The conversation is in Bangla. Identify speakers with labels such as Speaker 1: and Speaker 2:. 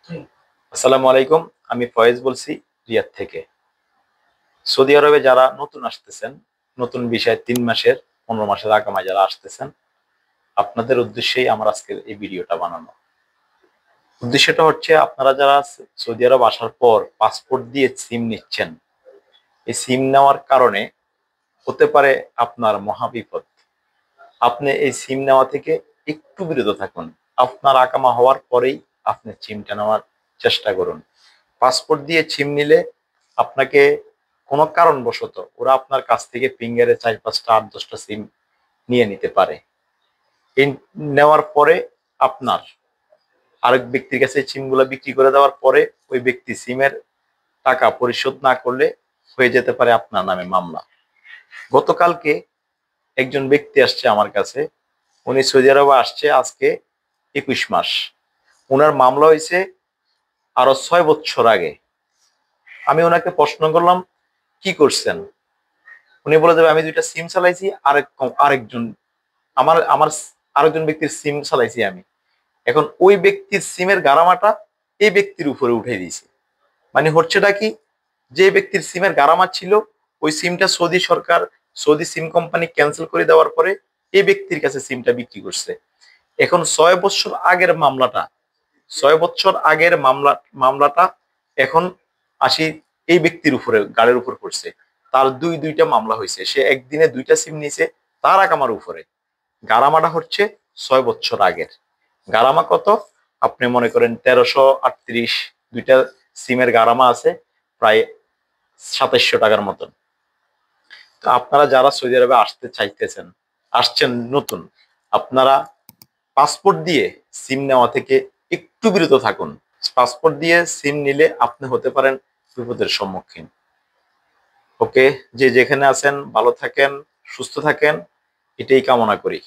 Speaker 1: আসসালামু আলাইকুম। আমি ফয়েজ বলছি রিয়াদ থেকে। সৌদি আরবে যারা নতুন আসতেছেন, নতুন বিষয় ৩ মাসের ১৫ মাসের আকামায় যারা আসতেছেন, আপনাদের উদ্দেশ্যেই আমার আজকের এই ভিডিওটা বানানো। উদ্দেশ্যটা হচ্ছে আপনারা যারা সৌদি আরব আসার পর পাসপোর্ট দিয়ে সিম নিচ্ছেন, এই সিম নেওয়ার কারণে হতে পারে আপনার মহাবিপদ। আপনি এই সিম নেওয়া থেকে একটু বিরত থাকুন। আপনার আকামা হওয়ার পরেই আপনি সিমটা নেওয়ার চেষ্টা করুন। পাসপোর্ট দিয়ে সিম নিলে আপনাকে কোনো কারণবশত ওরা আপনার কাছ থেকে ফিঙ্গারে ৪-৫টা ৮-১০টা সিম নিয়ে নিতে পারে। এই নেওয়ার পরে আপনার আরেক ব্যক্তির কাছে সিমগুলো বিক্রি করে দেওয়ার পরে ওই ব্যক্তি সিমের টাকা পরিশোধ না করলে হয়ে যেতে পারে আপনার নামে মামলা। গতকালকে একজন ব্যক্তি আসছে আমার কাছে। উনি সৌদি আরবে আসছে আজকে ২১ মাস। উনার মামলা হয়েছে আরো ৬ বছর আগে। আমি ওনাকে প্রশ্ন করলাম, কি করছেন? উনি বলে দেবে, আমি ২টা সিম চালাইছি, আরেকজন আমার আমার আরেকজন ব্যক্তির সিম চালাইছি আমি। এখন ওই ব্যক্তির সিমের গারামাটা এই ব্যক্তির উপরে উঠে দিয়েছে। মানে হচ্ছেটা কি, যে ব্যক্তির সিমের গারামা ছিল ওই সিমটা সৌদি সরকার, সৌদি সিম কোম্পানি ক্যান্সেল করে দেওয়ার পরে এই ব্যক্তির কাছে সিমটা বিক্রি করছে। এখন ৬ বছর আগের মামলাটা, ৬ বছর আগের মামলাটা এখন আসি এই ব্যক্তির উপরে, গাড়ির উপর পড়ছে। তার দুইটা মামলা হয়েছে, সে একদিনে ২টা সিম নিছে তার আকামার উপরে। গারামাটা হচ্ছে ৬ বছর আগের। গারামা কত? আপনি মনে করেন ১৩৩৮, ২টা সিমের গারামা আছে প্রায় ২৭০০ টাকার মতন। তো আপনারা যারা সৌদি আরবে আসতে চাইতেছেন, আসছেন নতুন, আপনারা পাসপোর্ট দিয়ে সিম নেওয়া থেকে একটু বিরত থাকুন। পাসপোর্ট দিয়ে সিম নিলে আপনি হতে পারেন বিপদের সম্মুখীন। ওকে, যে যেখানে আছেন ভালো থাকেন, সুস্থ থাকেন, এটাই কামনা করি।